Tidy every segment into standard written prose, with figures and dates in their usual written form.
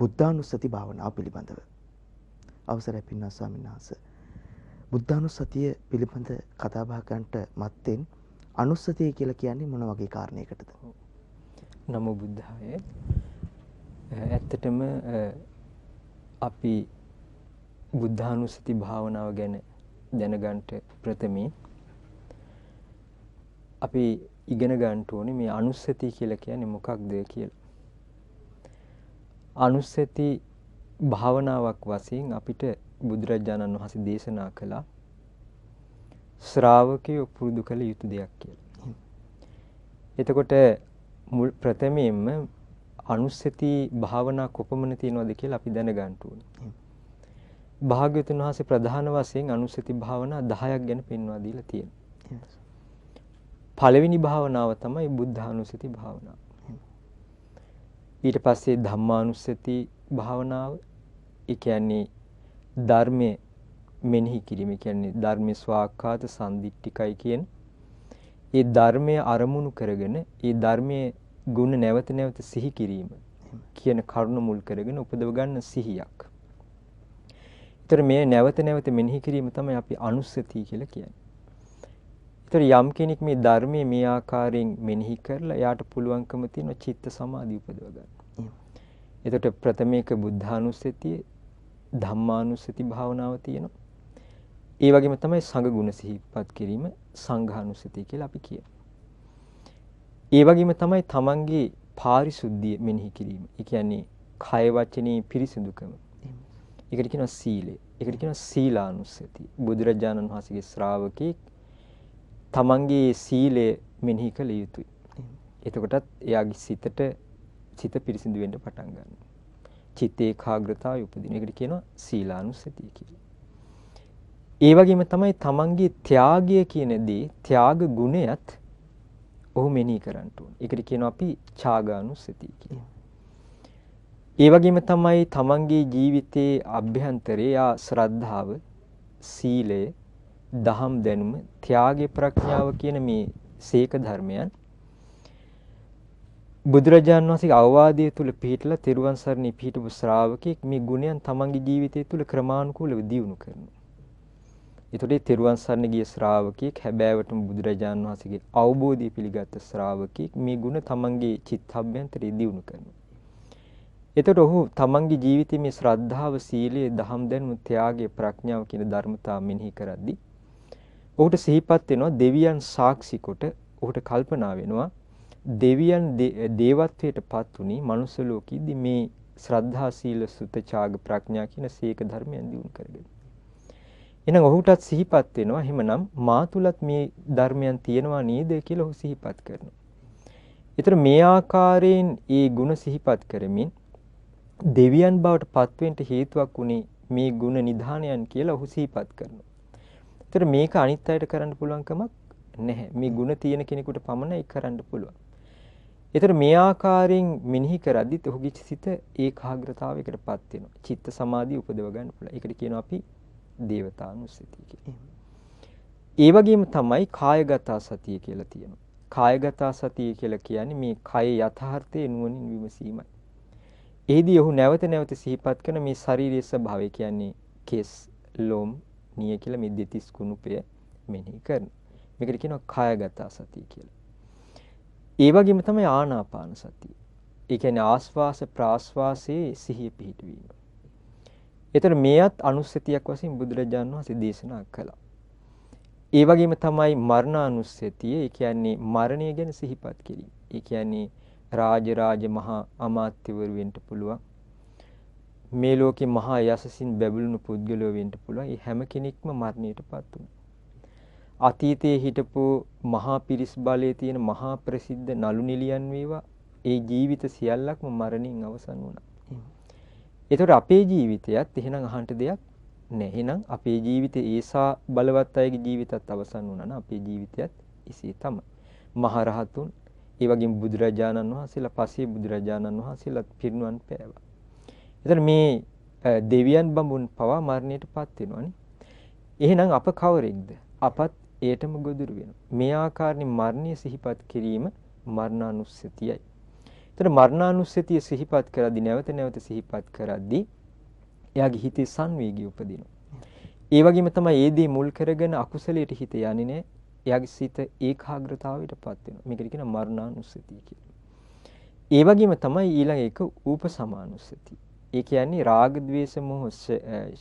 බුද්ධානුස්සති භාවනාව පිළිබඳව. අවසරයි පින්වත් ස්වාමීන් වහන්සේ. බුද්ධානුස්සතිය පිළිබඳ කතා බහ කරන්නට මත්තෙන් අනුස්සතිය කියලා කියන්නේ මොන වගේ කාරණයකටද? නමෝ බුද්ධාය. ඇත්තටම අපි බුද්ධානුස්සති භාවනාව ගැන දැනගන්න ප්‍රථමයෙන් අපි ඉගෙන ගන්න ඕනේ මේ අනුස්සති කියලා කියන්නේ මොකක්ද කියලා. අනුස්සති භාවනාවක් වශයෙන් අපිට බුදුරජාණන් වහන්සේ දේශනා කළා ශ්‍රාවකයෝ පුරුදු කළ යුතු දෙයක් කියලා. එතකොට මුල් ප්‍රථමයෙන්ම අනුස්සති භාවනා කොපමණ තියෙනවද කියලා අපි දැනගන්න ඕනේ. භාග්‍යවතුන් වහන්සේ ප්‍රධාන වශයෙන් අනුස්සති භාවනා 10ක් ගැන පෙන්වා දීලා තියෙනවා. පළවෙනි භාවනාව තමයි බුද්ධානුස්සති භාවනාව. ඊට පස්සේ ධම්මානුස්සති භාවනාව, ඒ කියන්නේ ධර්මයේ මෙනෙහි කිරීම, කියන්නේ ධර්මයේ ස්වාක්ඛාත සම්දිට්ඨිකයි කියන ඒ ධර්මයේ අරමුණු කරගෙන ඒ ධර්මයේ ගුණ නැවත නැවත සිහි කිරීම කියන කරුණ මුල් කරගෙන උපදව ගන්න සිහියක්. ඒතර මේ නැවත නැවත මෙනෙහි කිරීම තමයි අපි අනුස්සති කියලා කියන්නේ. ඒතර යම් කෙනෙක් මේ ධර්මයේ මේ ආකාරයෙන් මෙනෙහි කරලා එයාට පුළුවන්කම තියෙන චිත්ත සමාධිය උපදව ගන්න. එතකොට ප්‍රථමයක බුද්ධානුස්සතිය, ධම්මානුස්සති භාවනාව තියෙනවා. ඒ වගේම තමයි සංඝ ගුණ සිහිපත් කිරීම, සංඝානුස්සතිය කියලා අපි කියනවා. ඒ වගේම තමයි තමන්ගේ පාරිශුද්ධිය මෙනෙහි කිරීම. ඒ කියන්නේ කය වචනේ පිරිසිදුකම. ඒකට කියනවා සීලය. ඒකට කියනවා සීලානුස්සතිය. බුදුරජාණන් වහන්සේගේ ශ්‍රාවකෙක් තමන්ගේ සීලය මෙනෙහි කළ යුතුයි. එතකොටත් එයාගේ සිත පිරිසිදු වෙන්න පටන් ගන්නවා. චිත්ත ඒකාග්‍රතාවය උපදින. ඒකට කියනවා සීලානුස්සතිය කියලා. ඒ වගේම තමයි තමන්ගේ ත්‍යාගය කියන දේ, ත්‍යාග ගුණයත් ඔහු මෙනෙහි කරන්න ඕනේ. ඒකට කියනවා අපි ඡාගානුස්සතිය කියලා. ඒ වගේම තමයි තමන්ගේ ජීවිතයේ අභ්‍යන්තරයේ ශ්‍රද්ධාව, සීලය, දහම් දැනුම, ත්‍යාගය, ප්‍රඥාව කියන මේ සීක ධර්මයන් බුදුරජාණන් වහන්සේගේ අවවාදයේ තුල පිහිටලා තෙරුවන් සරණේ පිහිටපු ශ්‍රාවකෙක් මේ ගුණයන් තමන්ගේ ජීවිතය තුල ක්‍රමානුකූලව දියුණු කරනවා. ඒතකොට තෙරුවන් සරණ ගිය ශ්‍රාවකෙක් හැබෑවටම බුදුරජාණන් වහන්සේගේ අවබෝධය පිළිගත් ශ්‍රාවකෙක් මේ ගුණ තමන්ගේ චිත්තාභ්‍යන්තරේ දියුණු කරනවා. එතකොට ඔහු තමන්ගේ ජීවිතයේ මේ ශ්‍රද්ධාව, සීලය, දහම් දැනුම, ත්‍යාගය, ප්‍රඥාව කියන ධර්මතා මෙනෙහි කරද්දී ඔහුට සිහිපත් වෙනවා දෙවියන් සාක්ෂි කොට ඔහුට කල්පනා වෙනවා දෙවියන් දේවත්වයට පත් උනි මනුස්ස ලෝකෙදී මේ ශ්‍රද්ධා, සීල, සුත, ඡාග, ප්‍රඥා කියන සීක ධර්මයන් දියුණු කරගෙන. එහෙනම් ඔහුටත් සිහිපත් වෙනවා එහෙමනම් මා තුලත් මේ ධර්මයන් තියෙනවා නේද කියලා ඔහු සිහිපත් කරනවා. ඒතර මේ ආකාරයෙන් ඒ ಗುಣ සිහිපත් කරමින් දෙවියන් බවට පත්වෙන්න හේතුවක් උනේ මේ ಗುಣ නිධානයන් කියලා ඔහු සිහිපත් කරනවා. ඒතර මේක අනිත් අයට කරන්න පුළුවන් කමක් නැහැ. මේ ಗುಣ තියෙන කෙනෙකුට පමණයි කරන්න පුළුවන්. ඒතර මේ ආකාරයෙන් මෙනෙහි කරද්දිත් ඔහුගේ සිත ඒකාග්‍රතාවයකටපත් වෙනවා. චිත්ත සමාධිය උපදව ගන්න පුළුවන්. ඒකට කියනවා අපි දේවතානුස්සතිය කියලා. ඒ වගේම තමයි කායගත සතිය කියලා තියෙනවා. කායගත සතිය කියලා කියන්නේ මේ කය යථාර්ථයේ නුවණින් විමසීමයි. එෙහිදී ඔහු නැවත නැවත සිහිපත් කරන මේ ශාරීරික ස්වභාවය කියන්නේ කෙස්, ලොම්, නිය කියලා මේ දෙතිස් කුණුපය මෙනෙහි කරනවා. මේකට කියනවා කායගත සතිය කියලා. ඒ වගේම තමයි ආනාපාන සතිය. ඒ කියන්නේ ආස්වාස ප්‍රාස්වාසයේ සිහිය පිහිටවීම. ඒතර මේත් අනුස්සතියක් වශයෙන් බුදුරජාණන් වහන්සේ දේශනා කළා. ඒ වගේම තමයි මරණානුස්සතිය. ඒ කියන්නේ මරණය ගැන සිහිපත් කිරීම. ඒ කියන්නේ රාජ මහා අමාත්‍යවරු වෙන්න පුළුවන්. මේ ලෝකේ මහා යසසින් බැබළුණු පුද්ගලයෝ වෙන්න පුළුවන්. ඒ හැම කෙනෙක්ම මරණයටපත් වුණා. අතීතයේ හිටපු මහා පිරිස් බලයේ තියෙන මහා ප්‍රසිද්ධ නළු නිලියන් වේවා ඒ ජීවිත සියල්ලක්ම මරණින් අවසන් වුණා. ඒතකොට අපේ ජීවිතයත් එහෙනම් අහන්න දෙයක් නැහැ. එහෙනම් අපේ ජීවිතේ ඒසා බලවත් අයගේ ජීවිතත් අවසන් වුණා නම් අපේ ජීවිතයත් එසේ තමයි. මහා රහතුන්, ඒ වගේම බුදුරජාණන් වහන්සේලා, පසේ බුදුරජාණන් වහන්සේලාත් පිරිනුවන් පෑවා. ඒතර මේ දෙවියන් බඹුන් පවා මරණයටපත් වෙනවනේ. එහෙනම් අප කවරෙක්ද? අපත් ඒටම ගොදුරු වෙනවා. මේ ආකාරයෙන් මරණය සිහිපත් කිරීම මරණානුස්සතියයි. ඒතර මරණානුස්සතිය සිහිපත් කරද්දී නැවත නැවත සිහිපත් කරද්දී එයාගේ හිතේ සංවේගය උපදිනවා. ඒ වගේම තමයි ඒ දේ මුල් කරගෙන අකුසලයට හිත යන්නේ නැහැ. එයාගේ සිත ඒකාග්‍රතාවයටපත් වෙනවා. මේකට කියනවා මරණානුස්සතිය කියලා. ඒ වගේම තමයි ඊළඟ එක ූපසමානුස්සතිය. ඒ කියන්නේ රාග ద్వේෂ මොහ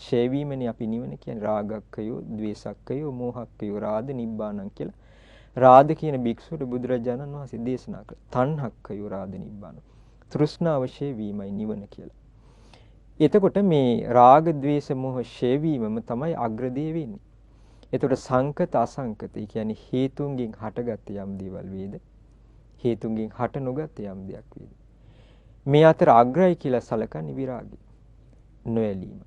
ඡේවීමනේ අපි නිවන කියන්නේ රාගක්කයෝ, ద్వේසක්කයෝ, මෝහක්කයෝ, රාද නිබ්බාණං කියලා. රාද කියන භික්ෂුවට බුදුරජාණන් වහන්සේ දේශනා කළා. තණ්හක්කයෝ රාද නිබ්බාණ. තෘෂ්ණාව ඡේවීමයි නිවන කියලා. එතකොට මේ රාග ద్వේෂ මොහ ඡේවීමම තමයි අග්‍රදේ වෙන්නේ. එතකොට සංකත අසංකත කියන්නේ හේතුන්ගෙන් හටගත් යම් දේවල් වේද හේතුන්ගෙන් හට නොගත් යම් දෙයක් වේද මේ අතර අග්‍රයි කියලා සලකන්නේ විරාගය නොඇලීම.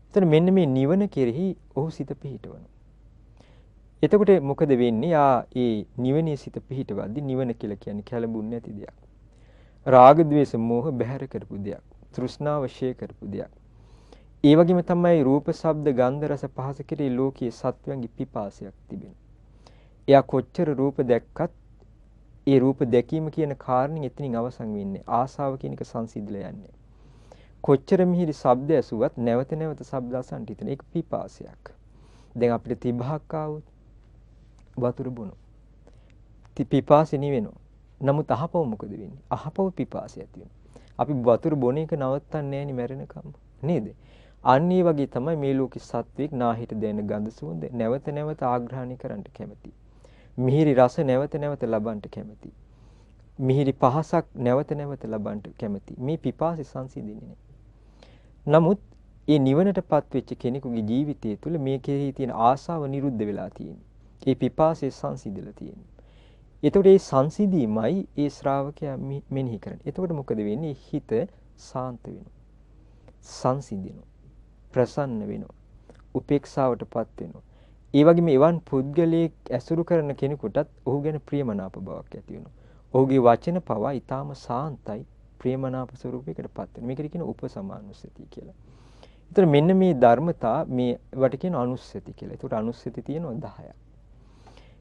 එතන මෙන්න මේ නිවන කෙරෙහි ඔහු සිත පිහිටවනවා. එතකොට මොකද වෙන්නේ? ඒ නිවනේ සිත පිහිටවද්දී නිවන කියලා කියන්නේ කැළඹුන්නේ නැති දෙයක්. රාග ద్వේෂ මෝහ බැහැර කරපු දෙයක්. තෘෂ්ණාව ශේ කරපු දෙයක්. ඒ වගේම තමයි රූප, ශබ්ද, ගන්ධ, රස, පහස කෙරෙහි ලෝකයේ සත්වයන්ගේ පිපාසයක් තිබෙනවා. එයා කොච්චර රූප දැක්කත් ඒ රූප දැකීම කියන කාරණේ එතනින් අවසන් වෙන්නේ. ආසාව කියන එක සංසිඳලා යන්නේ. කොච්චර මිහිරි ශබ්ද ඇසුවත් නැවත නැවත ශබ්ද අසන්න හිතෙන ඒක පිපාසයක්. දැන් අපිට තිබහක් ආවොත් වතුර බොනවා. පිපාසෙ නිවෙනවා. නමුත් අහපව මොකද වෙන්නේ? අහපව පිපාසය ඇති වෙනවා. අපි වතුර බොන එක නවත්තන්නේ නැහැ නේ මැරෙනකම්. නේද? අන්න ඒ වගේ තමයි මේ ලෝකේ සත්වෙක් නාහිට දැනෙන ගඳ සුවඳ නැවත නැවත ආග්‍රහණය කරන්න කැමති. මිහිරි රස නැවත නැවත ලබන්න කැමති. මිහිරි පහසක් නැවත නැවත ලබන්න කැමති. මේ පිපාසය සංසිඳෙන්නේ නැහැ. නමුත් මේ නිවනටපත් වෙච්ච කෙනෙකුගේ ජීවිතය තුළ මේකෙහි තියෙන ආසාව නිරුද්ධ වෙලා තියෙනවා. ඒ පිපාසය සංසිඳලා තියෙනවා. එතකොට මේ සංසිඳීමයි ඒ ශ්‍රාවකයා මෙනෙහි කරන්නේ. එතකොට මොකද වෙන්නේ? හිත සාන්ත වෙනවා. සංසිඳෙනවා. ප්‍රසන්න වෙනවා. උපේක්ෂාවටපත් වෙනවා. ඒ වගේම එවන් පුද්ගලයෙක් ඇසුරු කරන කෙනෙකුටත් ඔහු ගැන ප්‍රියමනාප බවක් ඇති වෙනවා. ඔහුගේ වචන පවා ඊටාම සාන්තයි ප්‍රියමනාප ස්වරූපයකටපත් වෙනවා. මේකට කියන උපසමානුස්සතිය කියලා. ඒතර මෙන්න මේ ධර්මතා මේවට කියන අනුස්සති කියලා. ඒකට අනුස්සති තියෙනවා 10ක්.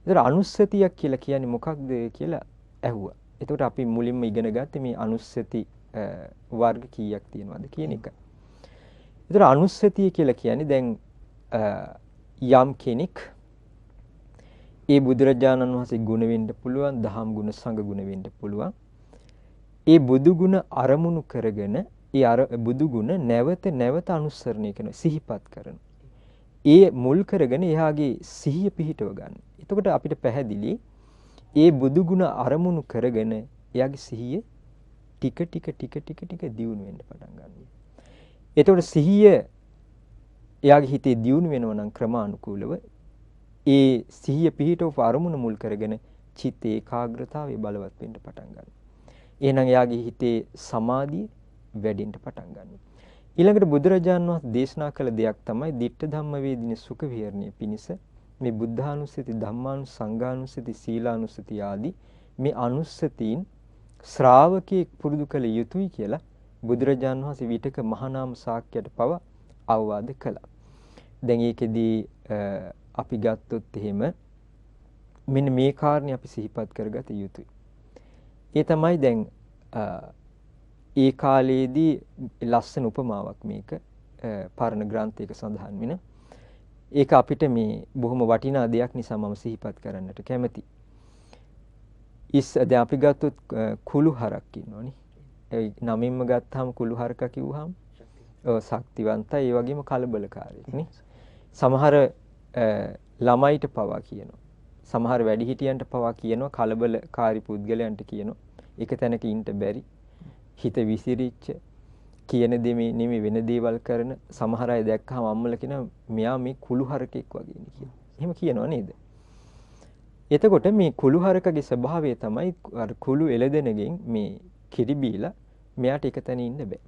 ඒතර අනුස්සතියක් කියලා කියන්නේ මොකක්ද කියලා ඇහුවා. ඒකට අපි මුලින්ම ඉගෙන ගත්තේ මේ අනුස්සති වර්ග කීයක් තියෙනවද කියන එක. ඒතර අනුස්සතිය කියලා කියන්නේ දැන් යම් කෙනෙක් ඒ බුදුරජාණන් වහන්සේ ගුණ වෙන්න පුළුවන්, දහම් ගුණ, සංඝ ගුණ වෙන්න පුළුවන්. ඒ බුදු ගුණ අරමුණු කරගෙන ඒ බුදු ගුණ නැවත නැවත අනුස්සරණය කරන සිහිපත් කරන. ඒ මුල් කරගෙන එයාගේ සිහිය පිහිටව ගන්න. එතකොට අපිට පැහැදිලි ඒ බුදු ගුණ අරමුණු කරගෙන එයාගේ සිහිය ටික ටික දියුණු වෙන්න පටන් ගන්නවා. එතකොට සිහිය එයාගේ හිතේ දියුණු වෙනවා නම් ක්‍රමානුකූලව ඒ සිහිය පිහිටව අරමුණ මුල් කරගෙන චිත්ත ඒකාග්‍රතාවය බලවත් වෙන්න පටන් ගන්නවා. එහෙනම් එයාගේ හිතේ සමාධිය වැඩෙන්න පටන් ගන්නවා. ඊළඟට බුදුරජාණන් වහන්සේ දේශනා කළ දෙයක් තමයි ditta ධම්ම වේදින සුඛ විහරණය පිණිස මේ බුද්ධානුස්සති, ධම්මානුස්සති, සංඝානුස්සති, සීලානුස්සති ආදී මේ අනුස්සතීන් ශ්‍රාවකෙක් පුරුදු කළ යුතුයි කියලා බුදුරජාණන් වහන්සේ විතක මහානාම ශාක්‍යයට පව අවවාද කළා. දැන් ඒකෙදී අපි ගත්තොත් එහෙම මෙන්න මේ කාරණේ අපි සිහිපත් කරගත යුතුයි. ඒ තමයි දැන් ඒ කාලයේදී ලස්සන උපමාවක් මේක පරණ ග්‍රන්ථයක සඳහන් වෙන. ඒක අපිට මේ බොහොම වටිනා දෙයක් නිසා මම සිහිපත් කරන්නට කැමතියි. දැන් අපි ගත්තොත් කුළු හරක් ඉන්නෝනේ. ඒ නමින්ම ගත්තාම කුළු හරක කිව්වහම ශක්තිවන්තයි, ඒ වගේම කලබලකාරී නේ. සමහර ළමයිට පවා කියනවා. සමහර වැඩිහිටියන්ට පවා කියනවා කලබලකාරී පුද්ගලයන්ට කියනවා. එක තැනක ඉන්න බැරි, හිත විසිරිච්ච, කියන දේ නෙමෙයි වෙන දේවල් කරන සමහර අය දැක්කම අම්මලා කියනවා මෙයා මේ කුළු හරකෙක් වගේ නේ කියලා. එහෙම කියනවා නේද? එතකොට මේ කුළු හරකගේ ස්වභාවය තමයි අර කුළු එළදෙනගෙන් මේ කිරි බීලා මෙයාට එක තැන ඉන්න බෑ.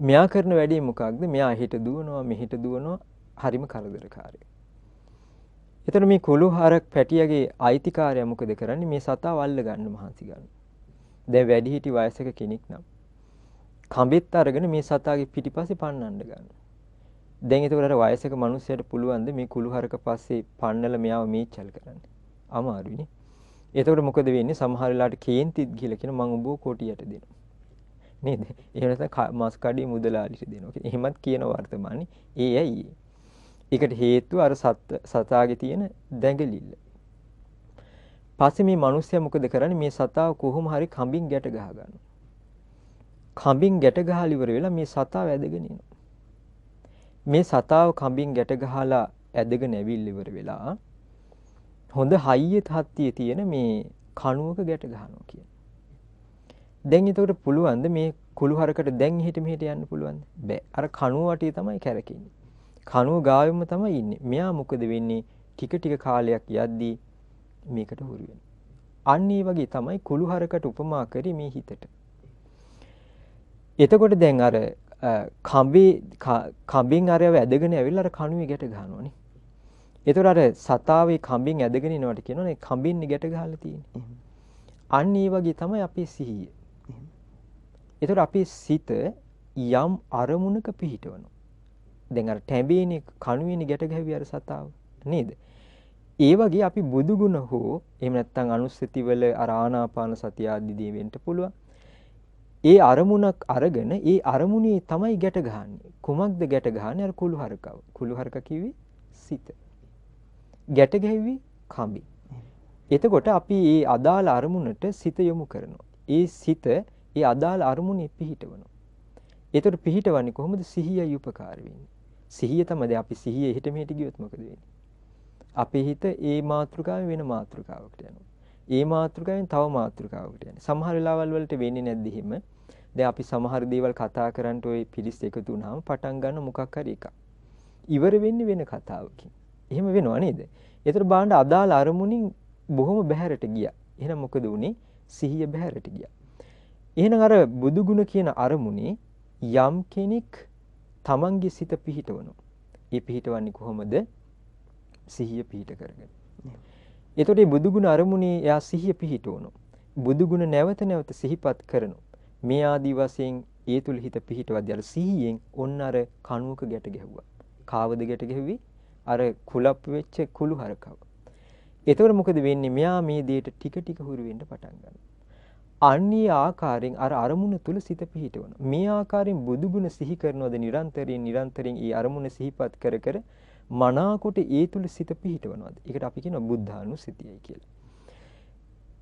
මෙයා කරන වැඩේ මොකක්ද? මෙයා හිට දුවනවා, මෙහිට දුවනවා, හරිම කරදරකාරයි. එතන මේ කුළු හරක් පැටියගේ අයිතිකාරයා මොකද කරන්නේ? මේ සතාව අල්ල ගන්න මහන්සි ගන්න. දැන් වැඩිහිටි වයසක කෙනෙක් නම් කඹෙත් අරගෙන මේ සතාගේ පිටිපස්සේ පන්නන්න ගන්න. දැන් ඒතකොට අර වයසක මිනිස්සයාට පුළුවන්ද මේ කුළු හරක පස්සේ පන්නලා මෙයාව මේචල් කරන්න? අමාරුයිනේ. එතකොට මොකද වෙන්නේ? සමහර වෙලාවට කේන්තිත් ගිහලා කියන මං උඹව කොටියට දෙනවා. නේද? එහෙම නැත්නම් මාස් කඩේ මුදලාලිට දෙනවා. එහෙමත් කියන වර්තමානයේ ඒ ඇයි? ඒකට හේතුව අර සතාගේ තියෙන දැඟලිල්ල. පස්සේ මේ මිනිස්සයා මොකද කරන්නේ? මේ සතාව කොහොම හරි කඹින් ගැට ගහ ගන්නවා. කඹින් ගැට ගහලා ඉවර වෙලා මේ සතාව ඇදගෙන එනවා. මේ සතාව කඹින් ගැට ගහලා ඇදගෙන ඇවිල්ලා ඉවර වෙලා හොඳ හයිය තත්තියේ තියෙන මේ කණුවක ගැට ගහනවා කියන. දැන් එතකොට පුළුවන්ද මේ කුළු හරකට දැන් එහෙට මෙහෙට යන්න පුළුවන්ද? බෑ. අර කණුව වටේ තමයි කැරකෙන්නේ. කණුව ගාවෙම තමයි ඉන්නේ. මෙයා මොකද වෙන්නේ? ටික ටික කාලයක් යද්දී මේකට හුරු වෙනවා. අන්න ඒ වගේ තමයි කුළු හරකට උපමා කරේ මේ හිතට. එතකොට දැන් අර කඹින් අරව ඇදගෙන ඇවිල්ලා අර කණුවේ ගැට ගන්නවනේ. එතකොට අර සතාවේ කඹින් ඇදගෙන ඉනවට කියනවනේ කඹින්නේ ගැට ගහලා තියෙන්නේ. අන්න ඒ වගේ තමයි අපේ සිහිය. එතකොට අපේ සිත යම් අරමුණක පිහිටවනවා. දැන් අර ටැඹේනේ කණුවේනේ ගැට ගැහුවේ අර සතාව නේද? ඒ වගේ අපි බුදු ගුණ හෝ එහෙම නැත්නම් අනුස්සතිවල අර ආනාපාන සතිය ආදී දේ වෙන්න පුළුවන්. ඒ අරමුණක් අරගෙන ඒ අරමුණේ තමයි ගැට ගහන්නේ. කුමක්ද ගැට ගහන්නේ? අර කුළු හරකව. කුළු හරක කිව්වේ සිත. ගැට ගැහුවේ කඹි. එතකොට අපි මේ අදාළ අරමුණට සිත යොමු කරනවා. ඒ සිත ඒ අදාළ අරමුණේ පිහිටවනවා. ඒතර පිහිටවන්නේ කොහොමද? සිහියයි උපකාර වෙන්නේ. සිහිය තමයි අපි සිහිය එහෙට මෙහෙට ගියොත් මොකද වෙන්නේ? අපේ හිත ඒ මාත්‍රිකාවෙන් වෙන මාත්‍රිකාවකට යනවා. ඒ මාත්‍රිකාවෙන් තව මාත්‍රිකාවකට යනවා. සමහර වෙලාවල් වලට වෙන්නේ නැද්ද එහෙම? දැන් අපි සමහර දේවල් කතා කරන්ට ওই පිළිස් එකතු වුණාම පටන් ගන්න මොකක් හරි එකක්. ඉවර වෙන්නේ වෙන කතාවකින්. එහෙම වෙනව නේද? ඒතර බාණ්ඩ අදාළ අරමුණින් බොහොම බැහැරට ගියා. එහෙනම් මොකද උනේ? සිහිය බැහැරට ගියා. එහෙනම් අර බුදු ගුණ කියන අරමුණේ යම් කෙනෙක් තමන්ගේ සිත පිහිටවනවා. ඒ පිහිටවන්නේ කොහොමද? සිහිය පිහිට කරගෙන. එතකොට මේ බුදු ගුණ අරමුණේ එයා සිහිය පිහිටවනවා. බුදු ගුණ නැවත නැවත සිහිපත් කරනවා. මේ ආදි වශයෙන් ඒ තුල හිත පිහිටවද්දී අර සිහියෙන් ඔන්න අර කණුවක ගැට ගැහුවා. කාවද ගැට ගැහුවේ? අර කුලප් වෙච්ච කුළු හරකව. එතකොට මොකද වෙන්නේ? මෙයා මේ දෙයට ටික ටික හුරු වෙන්න පටන් ගන්නවා. අන්නේ ආකාරයෙන් අර අරමුණ තුල සිත පිහිටවනවා. මේ ආකාරයෙන් බුදු ගුණ සිහි කරනවද නිරන්තරයෙන් ඒ අරමුණ සිහිපත් කර කර මනාකොට ඒ තුල සිත පිහිටවනවද? ඒකට අපි කියනවා බුද්ධානුස්සතියයි කියලා.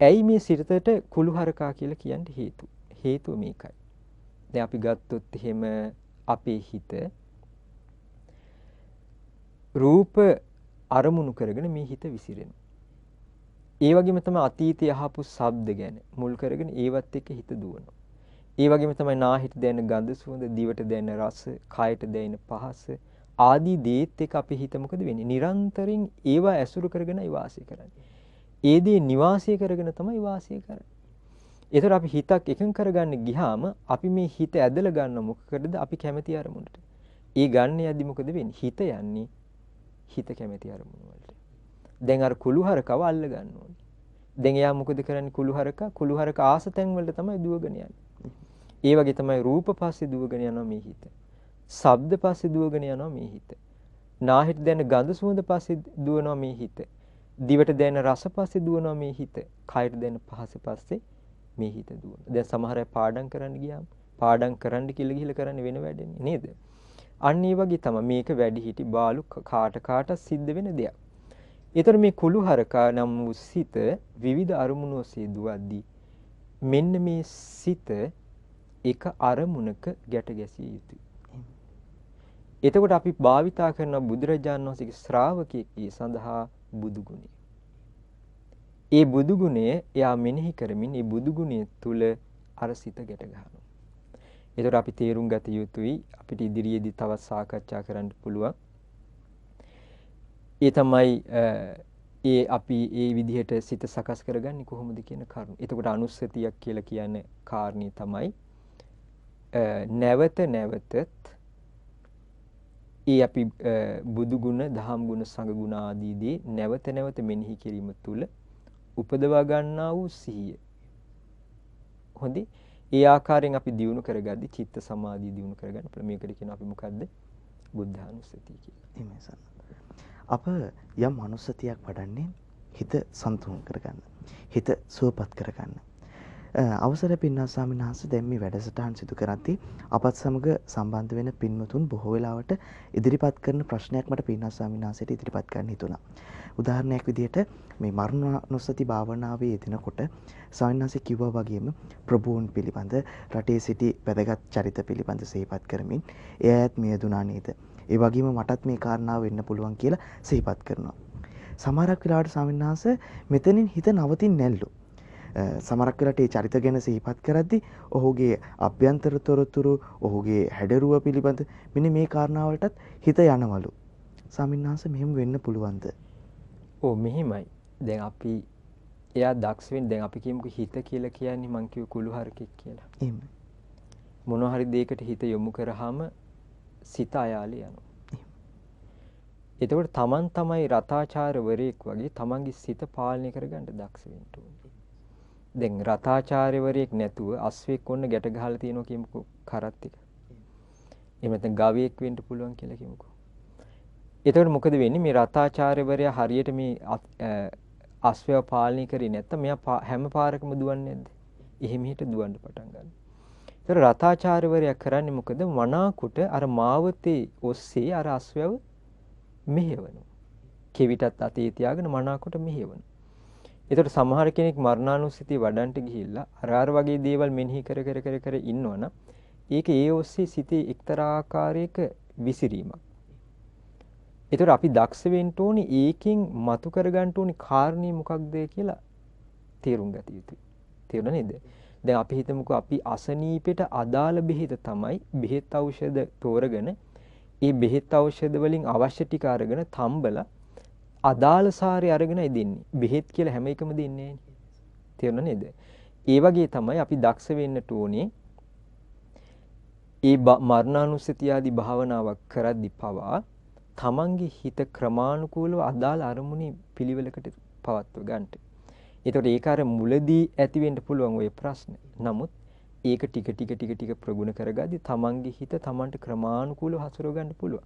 ඇයි මේ සිතට කුළු හරකා කියලා කියන්න හේතුව? හේතුව මේකයි. දැන් අපි ගත්තොත් එහෙම අපේ හිත රූප අරමුණු කරගෙන මේ හිත විසිරෙනවා. ඒ වගේම තමයි අතීතයේ අහපු ශබ්ද ගැන මුල් කරගෙන ඒවත් එක්ක හිත දුවනවා. ඒ වගේම තමයි නාහිත දැනෙන ගඳ සුවඳ, දිවට දැනෙන රස, කයට දැනෙන පහස ආදී දේත් එක්ක අපේ හිත මොකද වෙන්නේ? නිරන්තරයෙන් ඒවා ඇසුරු කරගෙනයි වාසය කරන්නේ. ඒ දේ නිවාසය කරගෙන තමයි වාසය කරන්නේ. ඒතර අපි හිතක් එකඟ කරගන්න ගියාම අපි මේ හිත ඇදලා ගන්න මොකකටද? අපි කැමති අරමුණට. ඒ ගන්න යද්දි මොකද වෙන්නේ? හිත යන්නේ හිත කැමති අරමුණ වලට. දැන් අර කුළු හරකව අල්ල ගන්න ඕනේ. දැන් එයා මොකද කරන්නේ? කුළු හරක ආසතෙන් වලට තමයි දුවගෙන යන්නේ. ඒ වගේ තමයි රූප පස්සේ දුවගෙන යනවා මේ හිත. ශබ්ද පස්සේ දුවගෙන යනවා මේ හිත. නාහිත දැනෙන ගඳ සුවඳ පස්සේ දුවනවා මේ හිත. දිවට දැනෙන රස පස්සේ දුවනවා මේ හිත. කයට දැනෙන පහස පස්සේ මේ හිත දුවනවා. දැන් සමහර අය පාඩම් කරන්න ගියාම පාඩම් කරන්න කියලා ගිහලා කරන්නේ වෙන වැඩන්නේ නේද? අන්න ඒ වගේ තමයි මේක වැඩි හිටි බාලු කාට සිද්ධ වෙන දෙයක්. ඒතර මේ කුළු හරකා නම් වූ සිත විවිධ අරමුණු ඔස්සේ දුවද්දී මෙන්න මේ සිත එක අරමුණක ගැට ගැසිය යුතුයි. එතකොට අපි භාවිතා කරන බුදුරජාණන් වහන්සේගේ ශ්‍රාවකයෙක් ඒ සඳහා බුදු ගුණය. ඒ බුදු ගුණය එයා මෙනෙහි කරමින් ඒ බුදු ගුණය තුල අර සිත ගැට ගන්නවා. එතකොට අපි තේරුම් ගත යුතුයි අපිට ඉදිරියේදී තවත් සාකච්ඡා කරන්න පුළුවන්. ඒ තමයි ඒ අපි ඒ විදිහට සිත සකස් කරගන්නේ කොහොමද කියන කරුණ. එතකොට අනුස්සතියක් කියලා කියන්නේ කාරණේ තමයි නැවත නැවතත් ඒ අපි බුදු ගුණ, දහම් ගුණ, සංඝ ගුණ ආදී දේ නැවත නැවත මෙනෙහි කිරීම තුළ උපදවා ගන්නා වූ සිහිය. හොඳයි. ඒ ආකාරයෙන් අපි දියුණු කරගද්දි චිත්ත සමාධිය දියුණු කරගන්න පුළුවන්. මේකට කියන අපි මොකද්ද? බුද්ධානුස්සතිය කියලා. එහෙමයි සන්න. අප යම් අනුස්සතියක් වඩන්නේ හිත සන්තුන් කරගන්න. හිත සුවපත් කරගන්න. අවසරයි පින්වත් ස්වාමීන් වහන්සේ, දැන් මේ වැඩසටහන් සිදු කරද්දී අපත් සමග සම්බන්ධ වෙන පින්වතුන් බොහෝ වෙලාවට ඉදිරිපත් කරන ප්‍රශ්නයක් මට පින්වත් ස්වාමීන් වහන්සේට ඉදිරිපත් කරන්න හිතුණා. උදාහරණයක් විදිහට මේ මරණානුස්සති භාවනාවේ යෙදෙනකොට ස්වාමීන් වහන්සේ කිව්වා වගේම ප්‍රභූන් පිළිබඳ රටේ සිටි වැදගත් චරිත පිළිබඳ සිහිපත් කරමින් ඒ අයත් මියදුනා නේද? ඒ වගේම මටත් මේ කාරණාව වෙන්න පුළුවන් කියලා සිහිපත් කරනවා. සමහරක් වෙලාවට ස්වාමීන් වහන්සේ මෙතනින් හිත නවතින්නේ නැල්ලු. සමහරක් වෙලාවට ඒ චරිත ගැන සිහිපත් කරද්දී ඔහුගේ අභ්‍යන්තර තොරතුරු, ඔහුගේ හැඩරුව පිළිබඳ මෙන්න මේ කාරණාවලටත් හිත යනවලු. ස්වාමීන් වහන්සේ මෙහෙම වෙන්න පුළුවන්ද? ඔව් මෙහිමයි. දැන් අපි එයා දක්ෂ වෙන්නේ දැන් අපි කියමුකෝ හිත කියලා කියන්නේ මං කිව්ව කුළු හරකෙක් කියලා. එහෙම. මොන හරි දෙයකට හිත යොමු කරාම සිත අයාලේ යනවා. එතකොට තමන් තමයි රතාචාර්යවරයෙක් වගේ තමන්ගේ සිත පාලනය කරගන්න දක්ෂ වෙන්න ඕනේ. දැන් රතාචාර්යවරයෙක් නැතුව අස්වෙක් ඔන්න ගැට ගහලා තියෙනවා කියමුකෝ කරත් එක. එහෙම නැත්නම් ගවයෙක් වෙන්න පුළුවන් කියලා කියමුකෝ. එතකොට මොකද වෙන්නේ මේ රතාචාර්යවරයා හරියට මේ අස්වැව පාලනය කරේ නැත්නම් මෙයා හැම පාරකම දුවන්නේ නැද්ද? එහෙම හිට දුවන්න පටන් ගන්නවා. ඒතර රතාචාර්යවරයා කරන්නේ මොකද? මනාකොට අර මාවතේ ඔස්සේ අර අස්වැව මෙහෙවනවා. කෙවිතත් අතේ තියාගෙන මනාකොට මෙහෙවනවා. ඒතර සමහර කෙනෙක් මරණානුස්සතිය වඩන්ට ගිහිල්ලා අර වගේ දේවල් මෙනෙහි කර ඉන්නවනම් ඒක ඒ ඔස්සේ සිතේ එක්තරා ආකාරයක විසිරීමක්. ඒතර අපි දක්ෂ වෙන්න ඕනේ ඒකෙන් මතු කරගන්න ඕනේ කාරණේ මොකක්ද කියලා තේරුම් ගත යුතුයි. තේරුණා නේද? දැන් අපි හිතමුකෝ අපි අසනීපෙට අදාළ බෙහෙත තමයි බෙහෙත් ඖෂධ තෝරගෙන ඒ බෙහෙත් ඖෂධ වලින් අවශ්‍ය ටික අරගෙන තම්බලා අදාළ සාරය අරගෙනයි දෙන්නේ. බෙහෙත් කියලා හැම එකම දෙන්නේ නැහැ. තේරුණා නේද? ඒ වගේ තමයි අපි දක්ෂ වෙන්නට ඕනේ. ඒ මරණානුස්සතිය ආදී භාවනාවක් කරද්දී පවා තමන්ගේ හිත ක්‍රමානුකූලව අදාළ අරමුණේ පිළිවෙලකට පවත්ව ගන්නට. ඒතකොට ඒක අර මුලදී ඇති වෙන්න පුළුවන් ওই ප්‍රශ්න. නමුත් ඒක ටික ප්‍රගුණ කරගද්දී තමන්ගේ හිත තමන්ට ක්‍රමානුකූලව හසුරව ගන්න පුළුවන්.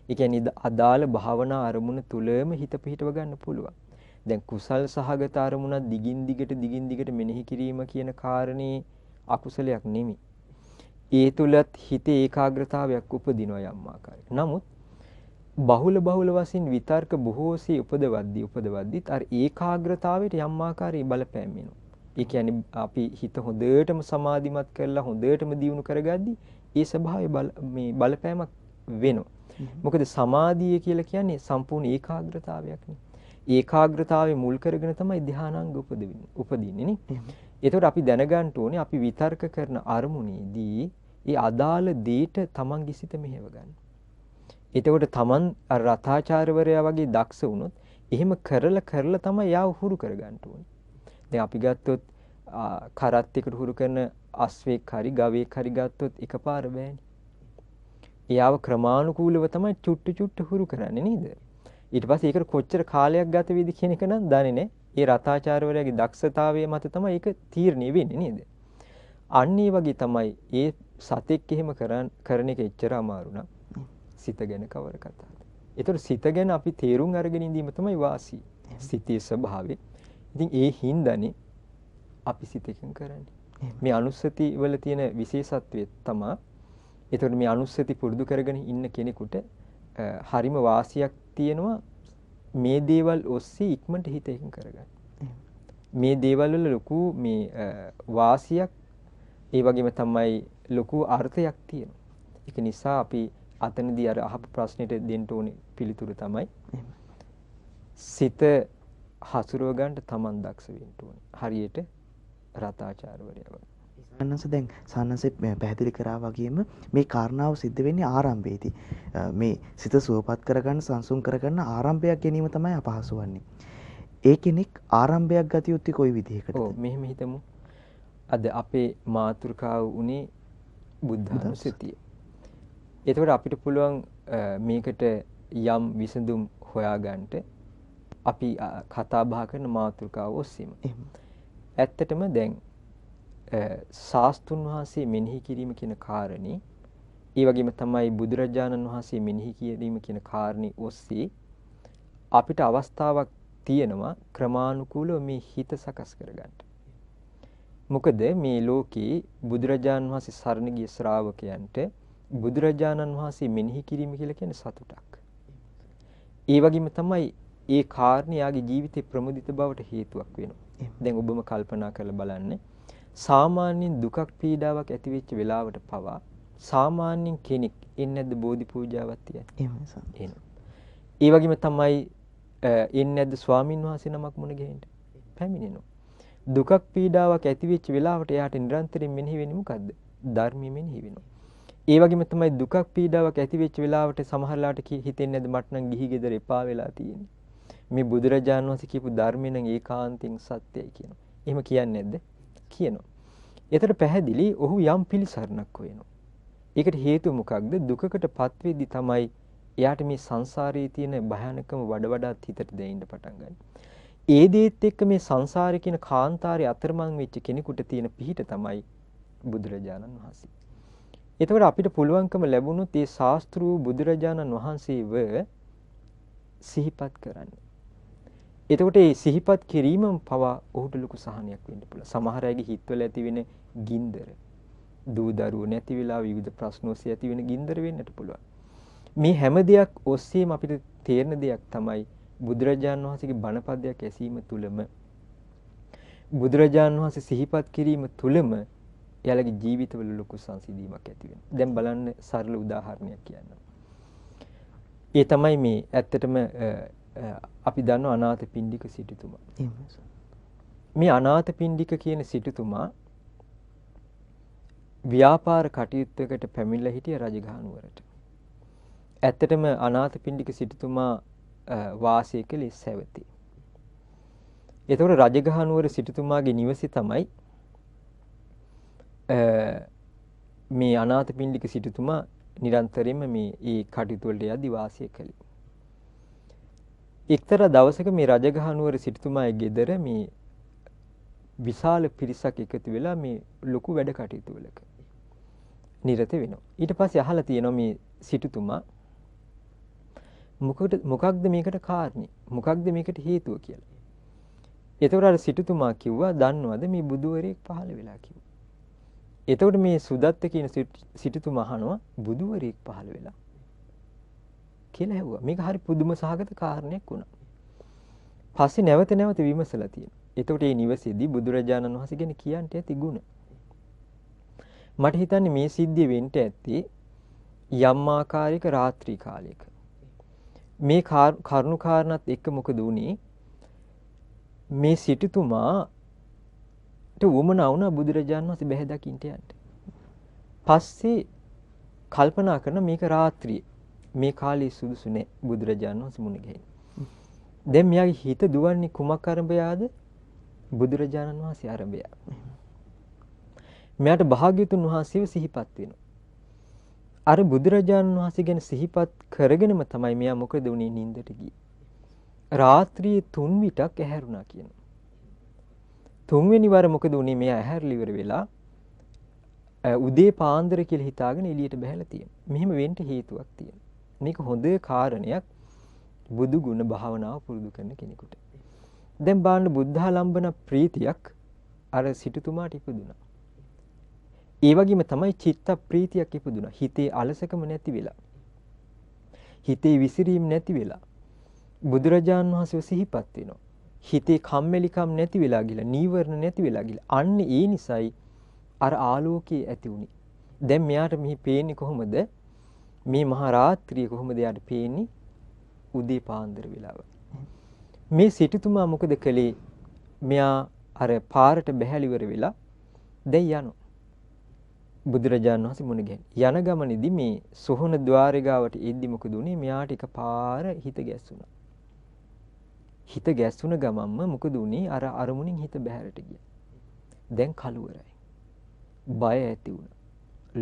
ඒ කියන්නේ අදාළ භාවනා අරමුණ තුලම හිත පිහිටව ගන්න පුළුවන්. දැන් කුසල් සහගත අරමුණක් දිගින් දිගට මෙනෙහි කිරීම කියන කාරණේ අකුසලයක් නෙමෙයි. ඒ තුලත් හිතේ ඒකාග්‍රතාවයක් උපදිනවා යම් ආකාරයක. නමුත් බහුල වශයෙන් විතර්ක බොහෝසේ උපදවද්දී අර ඒකාග්‍රතාවයට යම් ආකාරයේ බලපෑම් වෙනවා. ඒ කියන්නේ අපි හිත හොඳටම සමාධිමත් කරලා හොඳටම දියුණු කරගද්දී ඒ ස්වභාවය බලපෑමක් වෙනවා. මොකද සමාධිය කියලා කියන්නේ සම්පූර්ණ ඒකාග්‍රතාවයක්නේ. ඒකාග්‍රතාවය මුල් කරගෙන තමයි ධානාංග උපදින්නේ නේ. ඒතකොට අපි දැනගන්න ඕනේ අපි විතර්ක කරන අරමුණේදී ඒ අදාළ දෙයට තමන්ගේ සිත මෙහෙව ගන්න. එතකොට තමන් අර රතාචාර්යවරයා වගේ දක්ෂ වුණොත් එහෙම කරලා තමයි යාව හුරු කරගන්න ඕනේ. දැන් අපි ගත්තොත් කරත් එකට හුරු කරන අස්වෙක් හරි ගවයෙක් හරි ගත්තොත් එකපාර බෑනේ. එයාව ක්‍රමානුකූලව තමයි චුට්ටු හුරු කරන්නේ නේද? ඊට පස්සේ ඒකට කොච්චර කාලයක් ගත වෙයිද කියන එක නම් දන්නේ නැහැ. ඒ රතාචාර්යවරයාගේ දක්ෂතාවය මත තමයි ඒක තීරණය වෙන්නේ නේද? අන්න ඒ වගේ තමයි ඒ සතෙක් එහෙම කරන එක එච්චර අමාරු නෑ. සිත ගැන කවර කතාවද? ඒතර සිත ගැන අපි තේරුම් අරගෙන ඉඳීම තමයි වාසිය. සිතේ ස්වභාවය. ඉතින් ඒ හින්දානේ අපි සිත එකඟ කරන්නේ. මේ අනුස්සති වල තියෙන විශේෂත්වය තමයි ඒතර මේ අනුස්සති පුරුදු කරගෙන ඉන්න කෙනෙකුට හරිම වාසියක් තියෙනවා මේ දේවල් ඔස්සේ ඉක්මනට හිත එකඟ කරගන්න. මේ දේවල් වල ලොකු මේ වාසියක් ඒ වගේම තමයි ලොකු අර්ථයක් තියෙනවා. ඒක නිසා අපි අතනදී අර අහපු ප්‍රශ්නෙට දෙන්න ඕනේ පිළිතුර තමයි සිත හසුරව ගන්න තමන් දක්ෂ වෙන්න ඕනේ. හරියට රතාචාර්යවරයා වගේ. සානස දැන් සානසෙ පැහැදිලි කරා වගේම මේ කාරණාව සිද්ධ වෙන්නේ ආරම්භයේදී. මේ සිත සුවපත් කරගන්න සංසුන් කරගන්න ආරම්භයක් ගැනීම තමයි අපහසු වන්නේ. ඒ කෙනෙක් ආරම්භයක් ගත යුත්තේ කොයි විදිහකටද? ඔව් මෙහෙම හිතමු. අද අපේ මාතෘකාව උනේ බුද්ධානුස්සතිය. එතකොට අපිට පුළුවන් මේකට යම් විසඳුම් හොයාගන්න අපි කතා බහ කරන මාතෘකාව ඔස්සේම. ඇත්තටම දැන් ශාස්ත්‍රුන් වහන්සේ මෙනෙහි කිරීම කියන කාරණේ ඒ වගේම තමයි බුදුරජාණන් වහන්සේ මෙනෙහි කිරීම කියන කාරණේ ඔස්සේ අපිට අවස්ථාවක් තියෙනවා ක්‍රමානුකූලව මේ හිත සකස් කරගන්න. මොකද මේ ලෝකේ බුදුරජාණන් වහන්සේ සරණ ගිය ශ්‍රාවකයන්ට බුදුරජාණන් වහන්සේ මෙනෙහි කිරීම කියලා කියන්නේ සතුටක්. ඒ වගේම තමයි ඒ කාරණේ යාගේ ජීවිතේ ප්‍රමුදිත බවට හේතුවක් වෙනවා. දැන් ඔබම කල්පනා කරලා බලන්න. සාමාන්‍යයෙන් දුකක් පීඩාවක් ඇති වෙච්ච වෙලාවට පවා සාමාන්‍යයෙන් කෙනෙක් එන්නේ නැද්ද බෝධි පූජාවක් තියන්නේ? ඒ වගේම තමයි එන්නේ නැද්ද ස්වාමින් වහන්සේ නමක් මුණ ගැහෙන්න? පැමිණෙනවා. දුකක් පීඩාවක් ඇති වෙච්ච වෙලාවට එයාට නිරන්තරයෙන් මෙනෙහි වෙන්නේ මොකද්ද? ධර්මයේ මෙනෙහි වෙනවා. ඒ වගේම තමයි දුකක් පීඩාවක් ඇති වෙච්ච වෙලාවට සමහරලාට හිතෙන්නේ නැද්ද මට නම් ගිහි ගෙදර එපා වෙලා තියෙන්නේ. මේ බුදුරජාණන් වහන්සේ කියපු ධර්මය නම් ඒකාන්තයෙන් සත්‍යයි කියනවා. එහෙම කියන්නේ නැද්ද? කියනවා. ඒතර පැහැදිලි ඔහු යම් පිළිසරණක් හොයනවා. ඒකට හේතුව මොකක්ද? දුකකටපත් වෙද්දි තමයි එයාට මේ සංසාරයේ තියෙන භයානකම වඩ වඩාත් හිතට දැනෙන්න පටන් ගන්න. ඒ දේත් එක්ක මේ සංසාරේ කියන කාන්තාරේ අතරමං වෙච්ච කෙනෙකුට තියෙන පිහිට තමයි බුදුරජාණන් වහන්සේ. එතකොට අපිට පුළුවන්කම ලැබුණොත් මේ ශාස්ත්‍රූ බුදුරජාණන් වහන්සේව සිහිපත් කරන්න. එතකොට මේ සිහිපත් කිරීමම පවා ඔහුට ලොකු සහනයක් වෙන්න පුළුවන්. සමහර අයගේ හිතවල ඇති වෙන ගින්දර, දූ දරුවෝ නැති වෙලා විවිධ ප්‍රශ්න ඔස්සේ ඇති වෙන ගින්දර වෙන්නට පුළුවන්. මේ හැම දෙයක් ඔස්සේම අපිට තේරෙන දෙයක් තමයි බුදුරජාණන් වහන්සේගේ බණපදයක් ඇසීම තුළම බුදුරජාණන් වහන්සේ සිහිපත් කිරීම තුළම එයාලගේ ජීවිතවල ලොකු සංසිඳීමක් ඇති වෙනවා. දැන් බලන්න සරල උදාහරණයක් කියන්නම්. ඒ තමයි මේ ඇත්තටම අපි දන්නවා අනාථපිණ්ඩික සිටුතුමා. මේ අනාථපිණ්ඩික කියන සිටුතුමා ව්‍යාපාර කටයුත්තකට පැමිණලා හිටිය රජගහ නුවරට. ඇත්තටම අනාථපිණ්ඩික සිටුතුමා වාසය කළේ සැවතේ. ඒතකොට රජගහ නුවර සිටුතුමාගේ නිවසේ තමයි මේ අනාථපිණ්ඩික සිටුතුමා නිරන්තරයෙන්ම මේ ඒ කටයුතු වලට යදී වාසය කළේ. එක්තරා දවසක මේ රජගහ නුවර සිටුතුමාගේ ගෙදර මේ විශාල පිරිසක් එකතු වෙලා මේ ලොකු වැඩ කටයුතු වලක නිරත වෙනවා. ඊට පස්සේ අහලා තියෙනවා මේ සිටුතුමා මොකක්ද මේකට කාරණේ? මොකක්ද මේකට හේතුව කියලා. එතකොට අර සිටුතුමා කිව්වා දන්නවද මේ බුදුවරයෙක් පහළ වෙලා කිව්වා. එතකොට මේ සුදත්ත කියන සිටුතුමා අහනවා බුදුවරයෙක් පහළ වෙලා කියලා ඇහුවා. මේක හරි පුදුම සහගත කාරණයක් වුණා. පස්සේ නැවත නැවත විමසලා තියෙනවා. එතකොට මේ නිවසේදී බුදුරජාණන් වහන්සේ ගැන කියන්ට ඇති ගුණ. මට හිතන්නේ මේ සිද්ධිය වෙන්න ඇත්තේ යම් ආකාරයක රාත්‍රී කාලයක. මේ කරුණු කාරණාත් එක්ක මොකද වුනේ? මේ සිටුතුමාට වුමනා වුණා බුදුරජාණන් වහන්සේ බැහැ දකින්න යන්න. පස්සේ කල්පනා කරන මේක රාත්‍රියේ මේ කාලේ සුදුසු නෑ බුදුරජාණන් වහන්සේ මුණ ගැහෙන්න. දැන් මෙයාගේ හිත දුවන්නේ කුමක් අරඹයාද? බුදුරජාණන් වහන්සේ අරඹයා. මෙයාට භාග්‍යතුන් වහන්සේව සිහිපත් වෙනවා. අර බුදුරජාණන් වහන්සේ ගැන සිහිපත් කරගෙනම තමයි මෙයා මොකද උනේ නින්දට ගියේ. රාත්‍රියේ 3 විටක් ඇහැරුණා කියනවා. 3 වෙනි වර මොකද උනේ? මෙයා ඇහැරලා ඉවර වෙලා උදේ පාන්දර කියලා හිතාගෙන එළියට බහැලා තියෙනවා. මෙහෙම වෙන්න හේතුවක් තියෙනවා. මේක හොඳ කාරණයක් බුදු ගුණ භාවනාව පුරුදු කරන කෙනෙකුට. දැන් බාන්න බුද්ධාලම්බන ප්‍රීතියක් අර සිටුතුමාට ඉපදුනා. ඒ වගේම තමයි චිත්ත ප්‍රීතියක් ඉපදුනා. හිතේ අලසකම නැති වෙලා. හිතේ විසිරීම නැති වෙලා. බුදුරජාණන් වහන්සේව සිහිපත් වෙනවා. හිතේ කම්මැලිකම් නැති වෙලා ගිහලා, නීවරණ නැති වෙලා ගිහලා. අන්න ඒ නිසයි අර ආලෝකයේ ඇති උනේ. දැන් මෙයාට මෙහි පේන්නේ කොහොමද? මේ මහා රාත්‍රියේ කොහොමද යාට පේන්නේ? උදේ පාන්දර වෙලාව. මේ සිටුතුමා මොකද කළේ? මෙයා අර පාරට බැහැලි ඉවර වෙලා දැන් යනවා. බුදුරජාණන් වහන්සේ මුණ ගැහෙන. යන ගමනේදී මේ සොහොන ద్వාරේ ගාවට එද්දි මොකද උනේ? මෙයාට එකපාර හිත ගැස්සුණා. හිත ගැස්සුණ ගමන්ම මොකද උනේ? අර අරමුණින් හිත බැහැරට ගියා. දැන් කලවරයි. බය ඇති වුණා.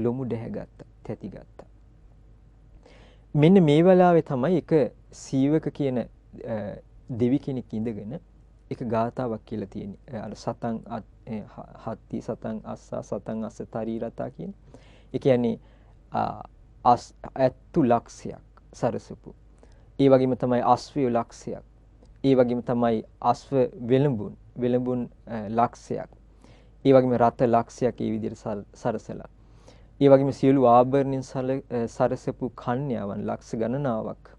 ලොමු දැහැගත්තා, තැති ගත්තා. මෙන්න මේ වෙලාවේ තමයි එක සීවක කියන දෙවි කෙනෙක් ඉඳගෙන එක ගාතාවක් කියලා තියෙන්නේ. අර සතං හත්ති සතං අස්සා සතං අස්ස තරීරතා කියන. ඒ කියන්නේ ඇත්තු ලක්ෂයක් සරසපු. ඒ වගේම තමයි අස්විය ලක්ෂයක්. ඒ වගේම තමයි අස්ව වෙළඹුන් ලක්ෂයක්. ඒ වගේම රත ලක්ෂයක් ඒ විදිහට සරසලා. ඒ වගේම සියලු ආභරණින් සරසපු කන්‍යාවන් ලක්ෂ ගණනාවක්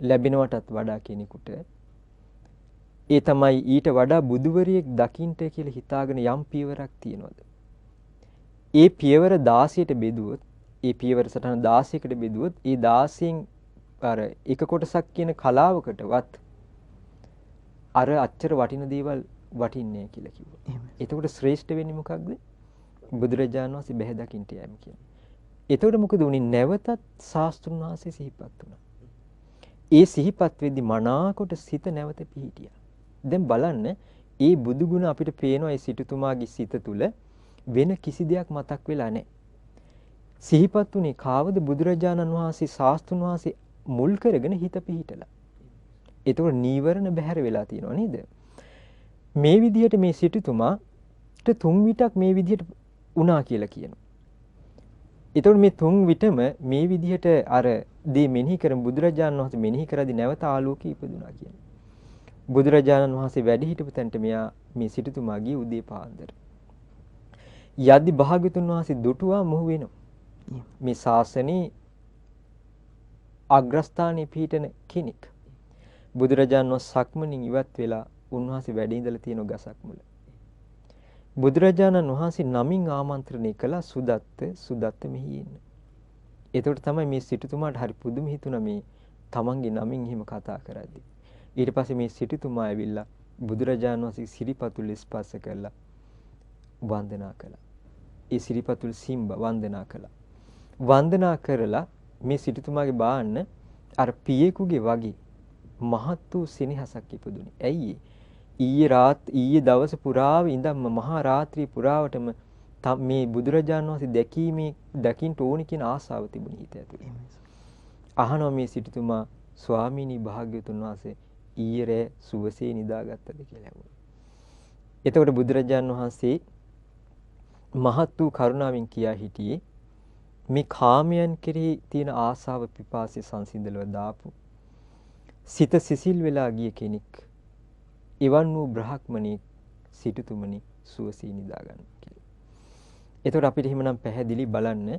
ලැබෙනවටත් වඩා කෙනෙකුට ඒ තමයි ඊට වඩා බුදුවරියෙක් දකින්ට කියලා හිතාගෙන යම් පියවරක් තියනවාද? ඒ පියවර 16ට බෙදුවොත්, ඒ පියවර සටහන 16කට බෙදුවොත්, ඒ 16න් අර එක කොටසක් කියන කලාවකටවත් අර අච්චර වටින දේවල් වටින්නේ කියලා කිව්වා. එතකොට ශ්‍රේෂ්ඨ වෙන්නේ මොකක්ද? බුදුරජාණන් වහන්සේ බැහැ දකින්ට යෑම කියන්නේ. එතකොට මොකද උනේ? නැවතත් ශාස්ත්‍රුන් වහන්සේ සිහිපත් වුණා. ඒ සිහිපත් වෙද්දි මනාකොට සිත නැවත පිහිටියා. දැන් බලන්න, ඒ බුදු ගුණ අපිට පේනවා ඒ සිටුතුමාගේ සිත තුළ වෙන කිසි දෙයක් මතක් වෙලා නැහැ. සිහිපත් උනේ කාවද? බුදුරජාණන් වහන්සේ ශාස්ත්‍රුන් වහන්සේ මුල් කරගෙන හිත පිහිටලා. එතකොට නීවරණ බැහැර වෙලා තියෙනවා නේද? මේ විදිහට මේ සිටුතුමාට 3 විටක් මේ විදිහට වුණා කියලා කියනවා. එතකොට මේ 3 විටම මේ විදිහට අර දේ මෙනෙහි කරන් බුදුරජාණන් වහන්සේ මෙනෙහි කරද්දී නැවත ආලෝකී ඉපදුනා කියනවා. බුදුරජාණන් වහන්සේ වැඩ හිටපු තැනට මෙයා මේ සිටුතුමා ගියේ උදේ පාන්දර. යද්දි භාග්‍යතුන් වහන්සේ දුටුවා මොහු වෙනවා. මේ ශාසනේ අග්‍රස්ථානයේ පිහිටන කෙනෙක්. බුදුරජාණන් වහන්සේ සක්මනින් ඉවත් වෙලා උන්වහන්සේ වැඩ ඉඳලා තියෙන ගසක් මුල. බුදුරජාණන් වහන්සේ නමින් ආමන්ත්‍රණය කළා සුදත්ත මෙහි එන්න. එතකොට තමයි මේ සිටුතුමාට හරි පුදුම හිතුණා මේ තමන්ගේ නමින් එහෙම කතා කරද්දී. ඊට පස්සේ මේ සිටුතුමා ඇවිල්ලා බුදුරජාණන් වහන්සේ සිරිපතුල් ස්පර්ශ කළා වන්දනා කළා. ඒ සිරිපතුල් සිම්බ වන්දනා කළා. වන්දනා කරලා මේ සිටුතුමාගේ බාන්න අර පියෙකුගේ වගේ මහත් වූ සෙනෙහසක් ඉපදුනේ. ඇයි ඊයේ දවස පුරාව ඉඳන්ම මහා රාත්‍රී පුරාවටම මේ බුදුරජාණන් වහන්සේ දකින්න ඕනි කියන ආසාව තිබුණේ හිත ඇතුලේ. අහනවා මේ සිටුතුමා ස්වාමීනි භාග්‍යවතුන් වහන්සේ ඊයේ රෑ සුවසේ නිදාගත්තද කියලා ඇහුවා. එතකොට බුදුරජාණන් වහන්සේ මහත් වූ කරුණාවෙන් කියා හිටියේ මේ කාමයන් කෙරෙහි තියෙන ආසාව පිපාසය සංසිඳලව දාපු සිත සිසිල් වෙලා ගිය කෙනෙක් එවන් වූ බ්‍රහ්මණී සිටුතුමනි සුවසේ නිදා ගන්න කියලා. එතකොට අපිට එහෙමනම් පැහැදිලි බලන්න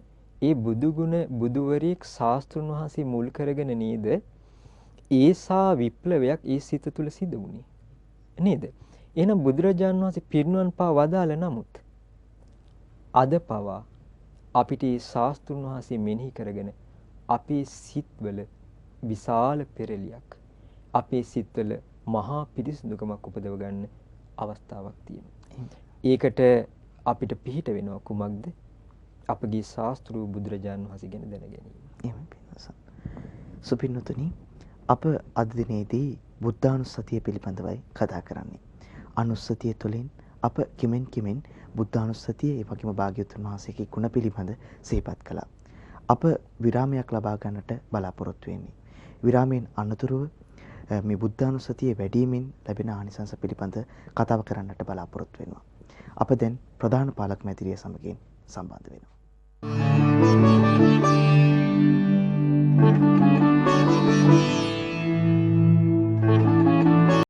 ඒ බුදු ගුණ බුදුවරයෙක් ශාස්ත්‍රුන් වහන්සේ මුල් කරගෙන නේද ඒසා විප්ලවයක් ඒ සිත තුළ සිදු වුණේ නේද? එහෙනම් බුදුරජාණන් වහන්සේ පිරිනුවන් පා වදාළ නමුත් අද පවා අපිට මේ ශාස්ත්‍රුන් වහන්සේ මෙනෙහි කරගෙන අපේ සිත්වල විශාල පෙරලියක් අපේ සිත්වල මහා පිරිසිදුකමක් උපදව ගන්න අවස්ථාවක් තියෙනවා. ඒකට අපිට පිහිට වෙනවා කුමක්ද? අපගේ ශාස්ත්‍රීය බුදුරජාණන් වහන්සේ ගැන දැන ගැනීම. එහෙම පින්නසන්. සුපින්නතුනි, අප අද දිනේදී බුද්ධානුස්සතිය පිළිබඳවයි කතා කරන්නේ. අනුස්සතිය තුළින් අප කිමෙන් බුද්ධානුස්සතිය ඒ වගේම භාග්‍යවතුන් වහන්සේගේ ගුණ පිළිබඳ සිහිපත් කළා. අප විරාමයක් ලබා ගන්නට බලාපොරොත්තු වෙන්නේ. විරාමයෙන් අනතුරුව මේ බුද්ධානුස්සතිය වැඩිමින් ලැබෙන ආනිසංස පිළිබඳ කතාව කරන්නට බලාපොරොත්තු වෙනවා. අප දැන් ප්‍රධාන පාලක මැදිරිය සමගින් සම්බන්ධ වෙනවා.